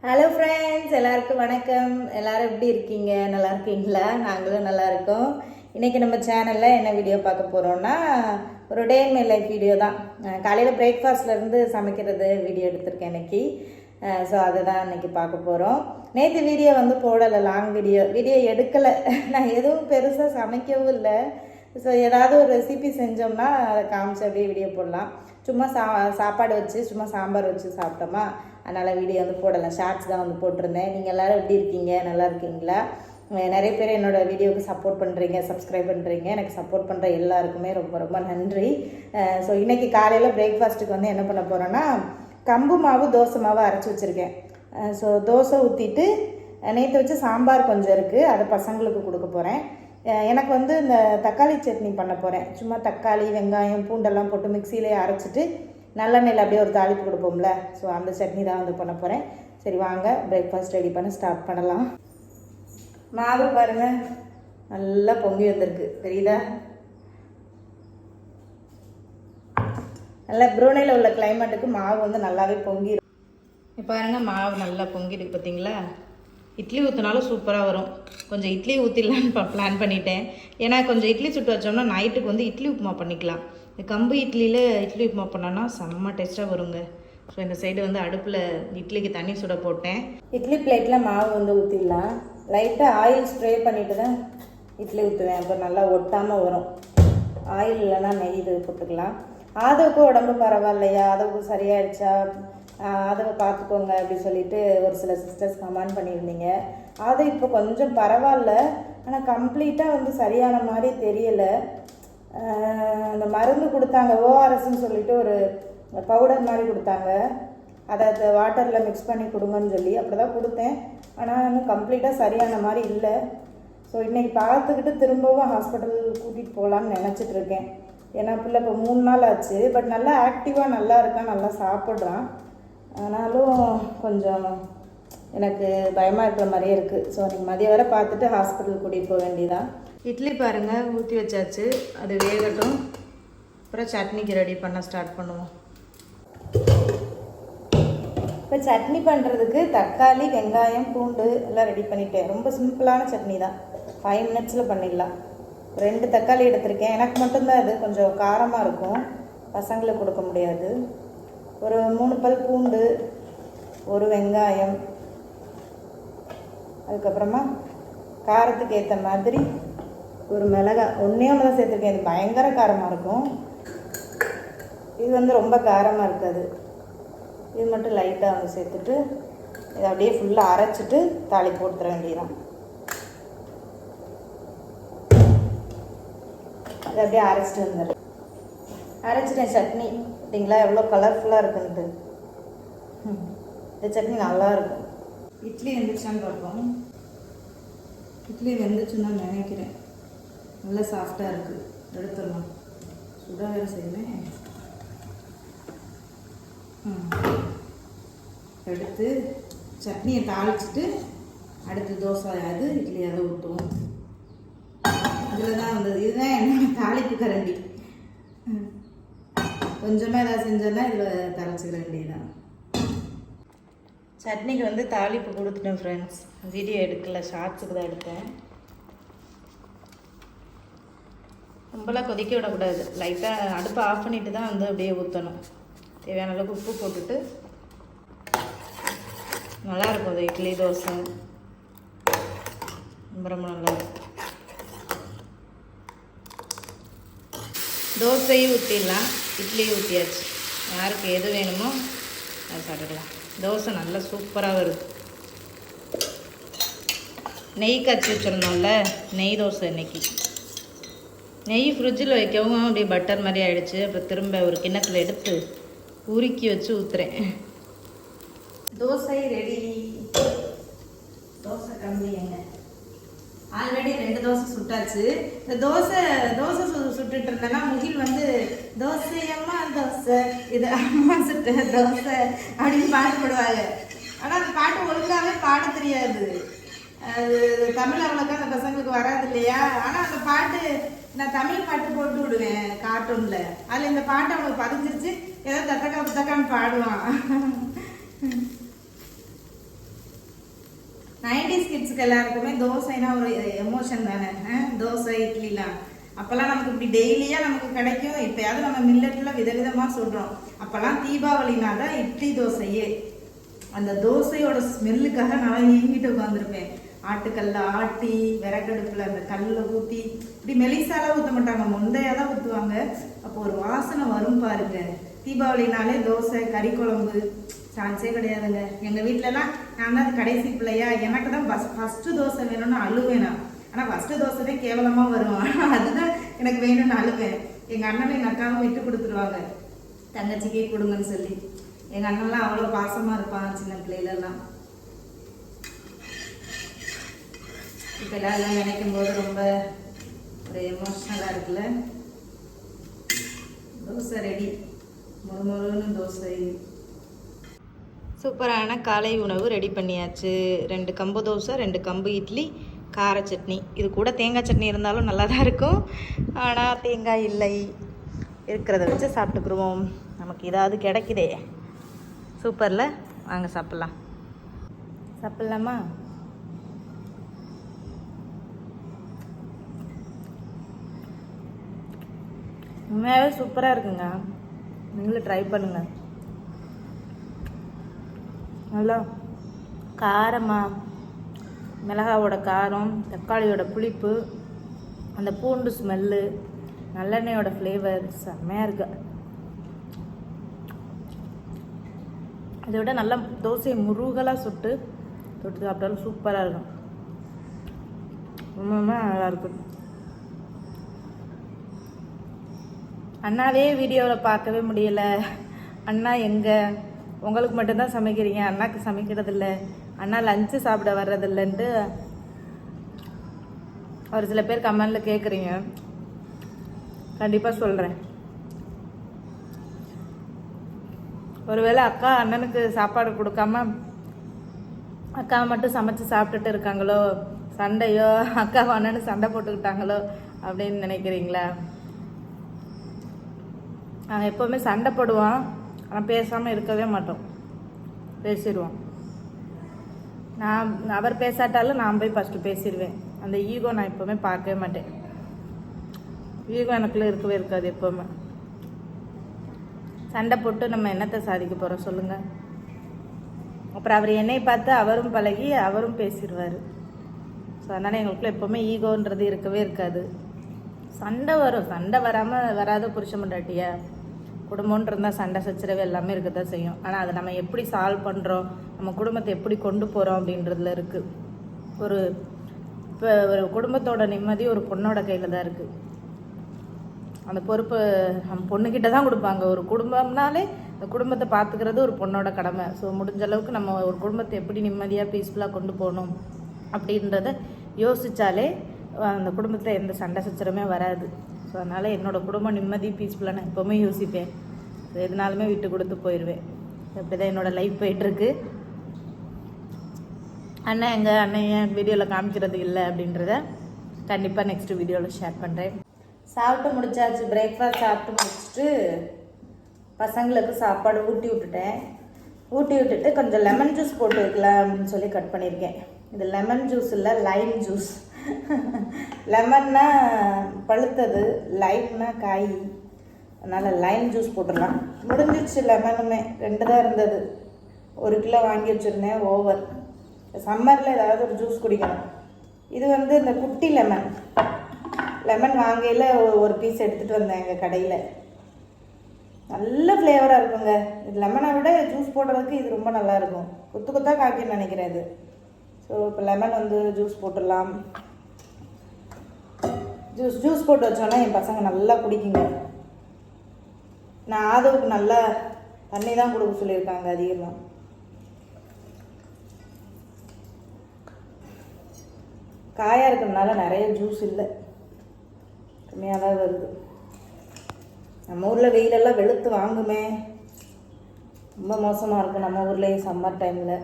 Hello friends, எல்லாருக்கும் வணக்கம். எல்லாரும் எப்படி இருக்கீங்க? நல்லா இருக்கீங்களா? நாங்களும் நல்லா இருக்கோம். இன்றைக்கி நம்ம சேனலில் என்ன வீடியோ பார்க்க போகிறோம்னா, ஒரு டே இன் மை லைஃப் வீடியோ தான். காலையில் பிரேக்ஃபாஸ்ட்லேருந்து சமைக்கிறது வீடியோ எடுத்திருக்கேன் இன்றைக்கி. ஸோ அதை தான் இன்றைக்கி பார்க்க போகிறோம். நேற்று வீடியோ போடலை, லாங் வீடியோ எடுக்கலை. நான் எதுவும் பெருசாக சமைக்கவும் இல்லை. ஸோ ஏதாவது ஒரு ரெசிபி செஞ்சோம்னா அதை காமிச்சு அப்படியே வீடியோ போடலாம். சும்மா சாப்பாடு வச்சு சும்மா சாம்பார் வச்சு சாப்பிட்டோமா, அதனால் வீடியோ போடலை. ஷார்ட்ஸ் தான் போட்டிருந்தேன். நீங்கள் எல்லோரும் எப்படி இருக்கீங்க? நல்லா இருக்கீங்களா? நிறைய பேர் என்னோடய வீடியோவுக்கு சப்போர்ட் பண்ணுறீங்க, சப்ஸ்கிரைப் பண்ணுறீங்க. எனக்கு சப்போர்ட் பண்ணுற எல்லாருக்குமே ரொம்ப ரொம்ப நன்றி. ஸோ இன்றைக்கி காலையில் பிரேக்ஃபாஸ்ட்டுக்கு என்ன பண்ண போகிறோன்னா, கம்பு மாவு தோசை மாவு அரைச்சி வச்சுருக்கேன். ஸோ தோசை ஊற்றிட்டு நேற்று வச்சு சாம்பார் கொஞ்சம் இருக்குது, அதை பசங்களுக்கு கொடுக்க போகிறேன். எனக்கு இந்த தக்காளி சட்னி பண்ண போகிறேன். சும்மா தக்காளி வெங்காயம் பூண்டெல்லாம் போட்டு மிக்சியிலே அரைச்சிட்டு நல்லெண்ணெயில் அப்படியே ஒரு தாளிப்பு கொடுப்போம்ல, ஸோ அந்த சட்னி தான் பண்ண போகிறேன். சரி வாங்க பிரேக்ஃபாஸ்ட் ரெடி பண்ண ஸ்டார்ட் பண்ணலாம். மாவு பாருங்கள், நல்லா பொங்கி வந்திருக்கு, தெரியுதா? நல்லா ப்ரூனேயில் உள்ள கிளைமேட்டுக்கு மாவு நல்லாவே பொங்கிடும். இப்போ பாருங்கள், மாவு நல்லா பொங்கிருக்கு பார்த்தீங்களா? இட்லி ஊற்றினாலும் சூப்பராக வரும். கொஞ்சம் இட்லி ஊற்றிடலான்னு பிளான் பண்ணிட்டேன். ஏன்னா கொஞ்சம் இட்லி சுட்டு வச்சோம்னா நைட்டுக்கு இட்லி உப்புமா பண்ணிக்கலாம். இந்த கம்பு இட்லியில் இட்லி உப்புமா பண்ணோன்னா செம்ம டேஸ்ட்டாக வருங்க. ஸோ இந்த சைடு அடுப்பில் இட்லிக்கு தண்ணி சுட போட்டேன். இட்லி பிளேட்டில் மாவு ஊற்றிடலாம். லைட்டாக ஆயில் ஸ்ப்ரே பண்ணிவிட்டு தான் இட்லி ஊற்றுவேன். அப்போ நல்லா ஒட்டாமல் வரும். ஆயில் இல்லைன்னா நெய் இது போட்டுக்கலாம். ஆதவுக்கு உடம்பு பரவாயில்லையா, ஆதவுக்கு சரியாயிடுச்சா, அதை பார்த்துக்கோங்க அப்படின்னு சொல்லிட்டு ஒரு சில சிஸ்டர்ஸ் கமெண்ட் பண்ணியிருந்தீங்க. அது இப்போ கொஞ்சம் பரவாயில்ல, ஆனால் கம்ப்ளீட்டாக சரியான மாதிரி தெரியலை. அந்த மருந்து கொடுத்தாங்க, ஓஆர்எஸ்ன்னு சொல்லிட்டு ஒரு பவுடர் மாதிரி கொடுத்தாங்க. அதை வாட்டரில் மிக்ஸ் பண்ணி கொடுங்கன்னு சொல்லி அப்படி தான் கொடுத்தேன். ஆனால் இன்னும் கம்ப்ளீட்டாக சரியான மாதிரி இல்லை. ஸோ இன்றைக்கி பார்த்துக்கிட்டு திரும்பவும் ஹாஸ்பிட்டல் கூட்டிகிட்டு போகலான்னு நினச்சிட்ருக்கேன். ஏன்னா பிள்ளை இப்போ 3 நாள் ஆச்சு. பட் நல்லா ஆக்டிவாக நல்லா இருக்கான், நல்லா சாப்பிட்றான். ஆனாலும் கொஞ்சம் எனக்கு பயமாக இருக்கிற மாதிரியே இருக்குது. ஸோ நீங்கள் மதியம் வரை பார்த்துட்டு ஹாஸ்பிட்டல் கூட்டிகிட்டு போக வேண்டியதான். இட்லி பாருங்கள் ஊற்றி வச்சாச்சு, அது வேகட்டும். அப்புறம் சட்னிக்கு ரெடி பண்ண ஸ்டார்ட் பண்ணுவோம். இப்போ சட்னி பண்ணுறதுக்கு தக்காளி வெங்காயம் பூண்டு எல்லாம் ரெடி பண்ணிட்டேன். ரொம்ப சிம்பிளான சட்னி தான், 5 மினிட்ஸில் பண்ணிடலாம். 2 தக்காளி எடுத்திருக்கேன். எனக்கு மட்டும்தான் அது கொஞ்சம் காரமாக இருக்கும், பசங்களுக்கு கொடுக்க முடியாது. ஒரு 3 பல் பூண்டு, ஒரு வெங்காயம், அதுக்கப்புறமா காரத்துக்கு ஏற்ற மாதிரி ஒரு மிளகாய் ஒன்றே ஒன்று தான் சேர்த்துருக்கேன். இது பயங்கர காரமாக இருக்கும், இது ரொம்ப காரமாக இருக்காது. இது மட்டும் லைட்டாக சேர்த்துட்டு இதை அப்படியே ஃபுல்லாக அரைச்சிட்டு தாளிப்பு போட்டுற வேண்டியதான். இதை அப்படியே அரைச்சிட்டு வந்துடுறேன். அரைச்சிட்டேன் சட்னி. பார்த்தீங்களா எவ்வளோ கலர்ஃபுல்லாக இருக்குன்ட்டு. இந்த சட்னி நல்லாயிருக்கும். இட்லி வெந்துச்சான்னு பார்ப்போம். இட்லி வெந்துச்சுன்னு நான் நினைக்கிறேன். நல்லா சாஃப்டாக இருக்குது. எடுத்துடலாம். சுட வேறு செய்வேன். எடுத்து சட்னியை தாளிச்சிட்டு அடுத்து தோசை அது இட்லி அதை ஊற்றுவோம். இதில் தான் இதுதான் என்னோட தாளிப்பு கரண்டி. கொஞ்சமாக ஏதாவது செஞ்சோன்னா இதில் தரைச்சிக்க வேண்டியதுதான். சட்னிக்கு தாளிப்பு கொடுத்துட்டேன் ஃப்ரெண்ட்ஸ். வீடியோ எடுக்கலை, ஷார்ட்ஸுக்கு தான் எடுத்தேன். ரொம்பலாம் கொதிக்க விடக்கூடாது. லைட்டாக அடுப்பை ஆஃப் பண்ணிவிட்டு தான் அப்படியே ஊற்றணும். தேவையான அளவுக்கு உப்பு போட்டுட்டு நல்லாயிருக்கும் அது இட்லி தோசை. ரொம்ப ரொம்ப நல்லாயிருக்கும். தோசையும் ஊற்றிடலாம், இட்லியும் ஊற்றியாச்சு. யாருக்கு எது வேணுமோ அதை சாப்பிட்டுக்கலாம். தோசை நல்லா சூப்பராக வருது. நெய் காய்ச்சி வச்சிருந்தோம்ல, நெய் தோசை இன்னைக்கு. நெய் ஃப்ரிட்ஜில் வைக்கவும் அப்படியே பட்டர் மாதிரி ஆகிடுச்சு. அப்புறம் திரும்ப ஒரு கிண்ணத்தில் எடுத்து உருக்கி வச்சு ஊற்றுறேன். தோசை ரெடி. தோசை கம்மிங்க. ஆல்ரெடி 2 தோசை சுட்டாச்சு. இந்த தோசை சுட்டுட்டு இருந்தேன்னா முகில் தோசையம்மா தோசை, இது அம்மா சுட்ட தோசை அப்படின்னு பாட்டு போடுவாங்க. ஆனால் அந்த பாட்டு ஒழுங்காகவே பாட தெரியாது. அது தமிழ் அவ்வளோக்கா அந்த பசங்களுக்கு வராது இல்லையா. ஆனால் அந்த பாட்டு நான் தமிழ் பாட்டு போட்டு விடுவேன் கார்ட்டூனில். அதில் இந்த பாட்டு அவங்களுக்கு பதிஞ்சிருச்சு. ஏதோ தத்தக்கா புத்தக்கான்னு பாடுவான். 90s கிட்ஸுக்கு எல்லாருக்குமே தோசைனா ஒரு எமோஷன் தானே. தோசை இட்லிலாம் அப்போல்லாம் நமக்கு இப்படி டெய்லியாக நமக்கு கிடைக்கும். இப்போயாவது நம்ம மில்லட்டில் விதவிதமாக சொல்கிறோம். அப்போல்லாம் தீபாவளினா தான் இட்லி தோசையே. அந்த தோசையோட ஸ்மெல்லுக்காக நான் ஏங்கிட்டு உட்காந்துருப்பேன். ஆட்டுக்கல்ல ஆட்டி விறகடுப்பில் அந்த கல்லில் ஊற்றி இப்படி மெலிசாலாம் ஊற்ற மாட்டாங்க, முந்தையாக தான் ஊற்றுவாங்க. அப்போ ஒரு வாசனை வரும் பாருங்க. தீபாவளினாலே தோசை கறி குழம்பு சான்ஸே கிடையாதுங்க. எங்கள் வீட்டிலலாம் நான் தான் கடைசி பிள்ளையா, எனக்கு தான் ஃபஸ்ட்டு தோசை வேணும்னு அழுவேன் நான். ஆனால் ஃபஸ்ட்டு தோசை தான் கேவலமாக வரும், அதுதான் எனக்கு வேணும்னு அழுவேன். எங்கள் அண்ணனும் எங்கள் அக்காவும் விட்டு கொடுத்துருவாங்க, தங்கச்சிக்கே கொடுங்கன்னு சொல்லி. எங்கள் அண்ணன்லாம் அவ்வளோ பாசமாக இருப்பான் சின்ன பிள்ளையிலலாம். இப்போ எல்லாம் நினைக்கும் போது ரொம்ப ஒரு எமோஷ்னலாக இருக்குல்ல. தோசை ரெடி, முழுமுழுன்னு தோசை. சூப்பரான காலை உணவு ரெடி பண்ணியாச்சு. 2 கம்பு தோசை, 2 கம்பு இட்லி, கார சட்னி. இது கூட தேங்காய் சட்னி இருந்தாலும் நல்லா தான் இருக்கும். ஆனால் தேங்காய் இல்லை, இருக்கிறத வச்சு சாப்பிட்டுக்குருவோம். நமக்கு ஏதாவது கிடைக்குதே. சூப்பரில், வாங்க சாப்பிட்லாம். சாப்பிட்லாமா? உண்மையாகவே சூப்பராக இருக்குங்க, நீங்களும் ட்ரை பண்ணுங்கள். நல்லா காரமாக, மிளகாவோட காரம், தக்காளியோட புளிப்பு, அந்த பூண்டு ஸ்மெல்லு, நல்லெண்ணெயோட ஃப்ளேவர் செம்மையாக இருக்கு. அதை விட நல்லா தோசையை முருகலாக சுட்டு தொட்டு சாப்பிட்டாலும் சூப்பராக இருக்கும். ரொம்ப நல்லாயிருக்கும். அண்ணாவே வீடியோவில் பார்க்கவே முடியலை. அண்ணா எங்கே? உங்களுக்கு மட்டும்தான் சமைக்கிறீங்க, அண்ணாக்கு சமைக்கிறதில்ல, அண்ணா லஞ்சு சாப்பிட வர்றதில்லைன்ட்டு ஒரு சில பேர் கமெண்டில் கேட்குறீங்க. கண்டிப்பாக சொல்கிறேன். ஒருவேளை அக்கா அண்ணனுக்கு சாப்பாடு கொடுக்காம அக்காவை மட்டும் சமைச்சு சாப்பிட்டுட்டு இருக்காங்களோ, சண்டையோ, அக்காவை அண்ணனு சண்டை போட்டுக்கிட்டாங்களோ அப்படின்னு நினைக்கிறீங்களா? நாங்கள் எப்போவுமே சண்டை போடுவோம், ஆனால் பேசாமல் இருக்கவே மாட்டோம், பேசிடுவோம். அவர் பேசாட்டாலும் நான் போய் ஃபஸ்ட்டு பேசிடுவேன். அந்த ஈகோ நான் எப்போவுமே பார்க்கவே மாட்டேன். ஈகோ எனக்குள்ளே இருக்கவே இருக்காது எப்போவுமே. சண்டை போட்டு நம்ம என்னத்தை சாதிக்க போகிறோம் சொல்லுங்கள்? அப்புறம் அவர் என்னை பார்த்து அவரும் பழகி அவரும் பேசிடுவார். ஸோ அதனால் எங்களுக்குள்ள எப்போவுமே ஈகோன்றது இருக்கவே இருக்காது. சண்டை வரும், சண்டை வராத புருஷன் பொண்டாட்டியா? குடும்பம்னு இருந்தால் சண்டை சச்சரவு எல்லாமே இருக்க தான் செய்யும். ஆனால் அதை நம்ம எப்படி சால்வ் பண்ணுறோம், நம்ம குடும்பத்தை எப்படி கொண்டு போகிறோம் அப்படின்றதுல இருக்குது. இப்போ ஒரு குடும்பத்தோட நிம்மதி ஒரு பொண்ணோட கையில் தான் இருக்குது. அந்த பொறுப்பு நம்ம பொண்ணுக்கிட்ட தான் கொடுப்பாங்க. ஒரு குடும்பம்னாலே அந்த குடும்பத்தை பார்த்துக்கிறது ஒரு பொண்ணோட கடமை. ஸோ முடிஞ்ச அளவுக்கு நம்ம ஒரு குடும்பத்தை எப்படி நிம்மதியாக பீஸ்ஃபுல்லாக கொண்டு போகணும் அப்படின்றத யோசித்தாலே அந்த குடும்பத்தில் எந்த சண்டை சச்சரமே வராது. ஸோ அதனால் என்னோடய குடும்பம் நிம்மதி பீஸ்ஃபுல்லாக நான் எப்போவுமே யோசிப்பேன். ஸோ எதுனாலுமே விட்டு கொடுத்து போயிடுவேன். அப்படி தான் என்னோடய லைஃப் போயிட்டுருக்கு. அண்ணன் ஏன் வீடியோவில் காமிக்கிறது இல்லை அப்படின்றத கண்டிப்பாக நெக்ஸ்ட்டு வீடியோவில் ஷேர் பண்ணுறேன். சாப்பிட்டு முடிச்சாச்சு. பிரேக்ஃபாஸ்ட் சாப்பிட்டு முடிச்சுட்டு பசங்களுக்கு சாப்பாடு ஊட்டி விட்டுட்டு கொஞ்சம் லெமன் ஜூஸ் போட்டு வைக்கலாம் அப்படின்னு சொல்லி கட் பண்ணியிருக்கேன். இது லெமன் ஜூஸ் இல்லை, லைம் ஜூஸ். லெமன்னா பழுத்தது, லைம்னா காய், அதனால் லைம் ஜூஸ் போட்டுடலாம். முடிஞ்சிடுச்சு. லெமனுமே 2 தான் இருந்தது. 1 கிலோ வாங்கி வச்சுருந்தேன். ஓவர் சம்மரில் ஏதாவது ஒரு ஜூஸ் குடிக்கணும். இது வந்து இந்த குட்டி லெமன் வாங்கையில் ஒரு பீஸ் எடுத்துகிட்டு வந்தேன் எங்கள் கடையில். நல்ல ஃப்ளேவராக இருக்குங்க. இது லெமனை விட ஜூஸ் போடுறதுக்கு இது ரொம்ப நல்லாயிருக்கும். கொத்தாக காய்க்குன்னு நினைக்கிறேன் இது. ஸோ இப்போ லெமன் வந்து ஜூஸ் போட்டுடலாம். ஜூஸ் போட்டு வச்சோன்னா என் பசங்க நல்லா குடிக்குங்க. நான் ஆதவுக்கு நல்லா தண்ணி தான் கொடுக்க சொல்லியிருக்காங்க அதிகமாக. காயாக இருக்கிறதுனால நிறைய ஜூஸ் இல்லை, கம்மியாக தான் வருது. நம்ம ஊரில் வெயிலெல்லாம் வெளுத்து வாங்குமே, ரொம்ப மோசமாக இருக்குது நம்ம ஊர்லேயே சம்மர் டைமில்.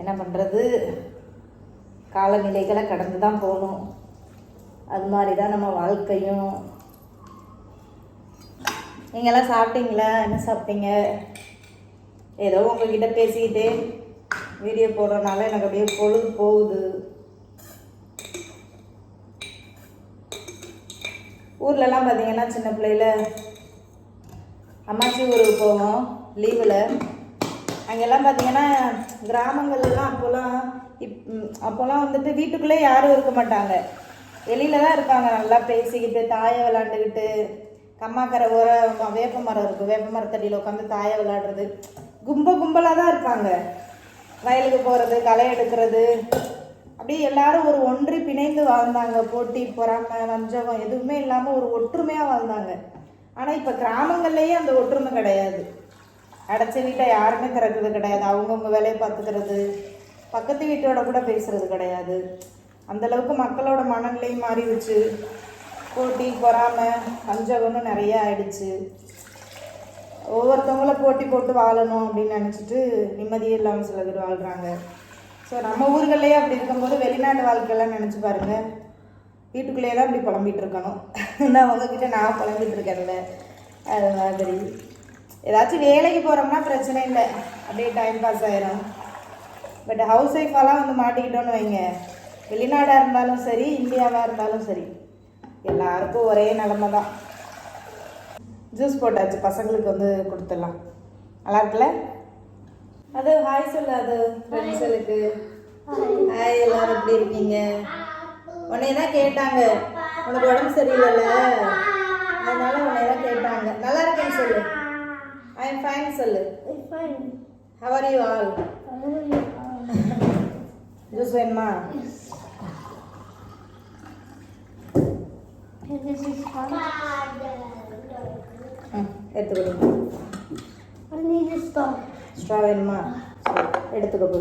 என்ன பண்ணுறது, காலநிலைகளை கடந்து தான் போகணும். அது மாதிரி தான் நம்ம வாழ்க்கையும். நீங்கள்லாம் சாப்பிட்டீங்களா? என்ன சாப்பிட்டீங்க? ஏதோ உங்கள்கிட்ட பேசிக்கிட்டே வீடியோ போடுறதுனால எனக்கு அப்படியே பொழுது போகுது. ஊர்லலாம் பார்த்தீங்கன்னா சின்ன பிள்ளையில அம்மாச்சி ஊருக்கு போவோம் லீவில். அங்கெல்லாம் பார்த்தீங்கன்னா கிராமங்கள்லாம் அப்போல்லாம் வந்துட்டு வீட்டுக்குள்ளே யாரும் இருக்க மாட்டாங்க, வெளியில தான் இருப்பாங்க. நல்லா பேசிக்கிட்டு தாயை விளாண்டுக்கிட்டு, கம்மாக்கரை வேப்ப மரம் இருக்கும், வேப்ப மரத்தடியில் உட்காந்து தாயை விளாடுறது, கும்பலாக தான் இருப்பாங்க. வயலுக்கு போகிறது, களை எடுக்கிறது, அப்படியே எல்லாரும் ஒரு ஒன்றி பிணைந்து வாழ்ந்தாங்க. போட்டி பொறாமை வஞ்சகம் எதுவுமே இல்லாமல் ஒரு ஒற்றுமையாக வாழ்ந்தாங்க. ஆனால் இப்போ கிராமங்கள்லேயே அந்த ஒற்றுமை கிடையாது. அடைச்ச வீட்டை யாருமே திறக்கிறது கிடையாது, அவங்கவுங்க வேலையை பார்த்துக்கிறது, பக்கத்து வீட்டோட கூட பேசுகிறது கிடையாது. அந்தளவுக்கு மக்களோட மனநிலை மாறிடுச்சு. போட்டி பொறாமை வஞ்சகம்னு நிறைய ஆயிடுச்சு. ஒவ்வொருத்தவங்கள போட்டி போட்டு வாழணும் அப்படின்னு நினச்சிட்டு நிம்மதியே இல்லாமல் சில பேர் வாழ்கிறாங்க. ஸோ நம்ம ஊர்கள்லேயே அப்படி இருக்கும்போது வெளிநாட்டு வாழ்க்கையெல்லாம் நினச்சி பாருங்கள். வீட்டுக்குள்ளேயே தான் இப்படி புலம்பிகிட்டு இருக்கணும். நான் உங்ககிட்ட நான் புலம்பிகிட்டு இருக்கேன்ல, அது மாதிரி ஏதாச்சும் வேலைக்கு போகிறோம்னா பிரச்சனை இல்லை, அப்படியே டைம் பாஸ் ஆயிரும். பட் ஹவுஸ் ஒய்ஃபாலாம் வந்து மாட்டிக்கிட்டோன்னு வைங்க, வெளிநாடாக இருந்தாலும் சரி இந்தியாவாக இருந்தாலும் சரி எல்லாருக்கும் ஒரே நிலமை தான். ஜூஸ் போட்டாச்சு, பசங்களுக்கு வந்து கொடுத்துடலாம். நல்லா இருக்குல்ல? அது ஹாய் சொல்லு, அது ஃப்ரெண்ட்ஸுக்கு ஹாய். எல்லாரும் எப்படி இருக்கீங்க? உன்னைய தான் கேட்டாங்க, உனக்கு உடம்பு சரியில்லைல்ல, அதனால உன்னைய தான் கேட்டாங்க. நல்லா இருக்கேன்னு சொல்லு. ஐ எம் ஃபைன் சொல்லு. How are you all? Juice வேணுமா? எடுத்துக்கொடுங்க. ஸ்ட்ரா வேணுமா? எடுத்துக்கோ.